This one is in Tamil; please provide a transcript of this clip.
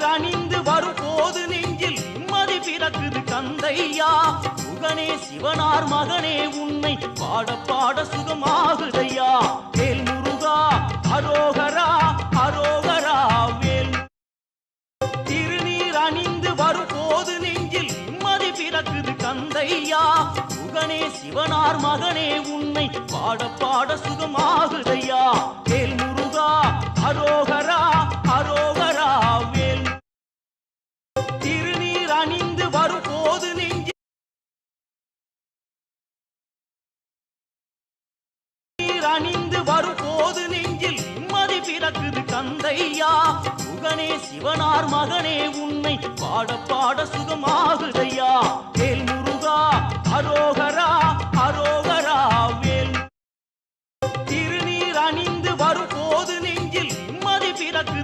அணிந்து வரும்போது நெஞ்சில் நிம்மதி பிறக்குது கந்தையா. முகனே சிவனார் மகனே உன்னை பாட பாட சுகமாகுதையா. வேல் முருகா அரோகரா அரோகரா வேல். திருநீர் அணிந்து வரும்போது நெஞ்சில் நிம்மதி பிறக்குது கந்தையா. முகனே சிவனார் மகனே உன்னை பாட பாட சுகமாகுதையா. வேல் முருகா அரோகரா அரோகரா வேல். திருநீர் அணிந்து வரும்போது நெஞ்சில் அணிந்து வரும்போது நெஞ்சில் நிம்மதி பிறக்குது கந்தையா. முகனே சிவனார் மகனே உன்னை பாட பாட சுகமாகுதையா. வேல் முருகா அரோகரா அரோகரா வேல். திருநீர் அணிந்து வரும்போது நெஞ்சில் நிம்மதி பிறக்குது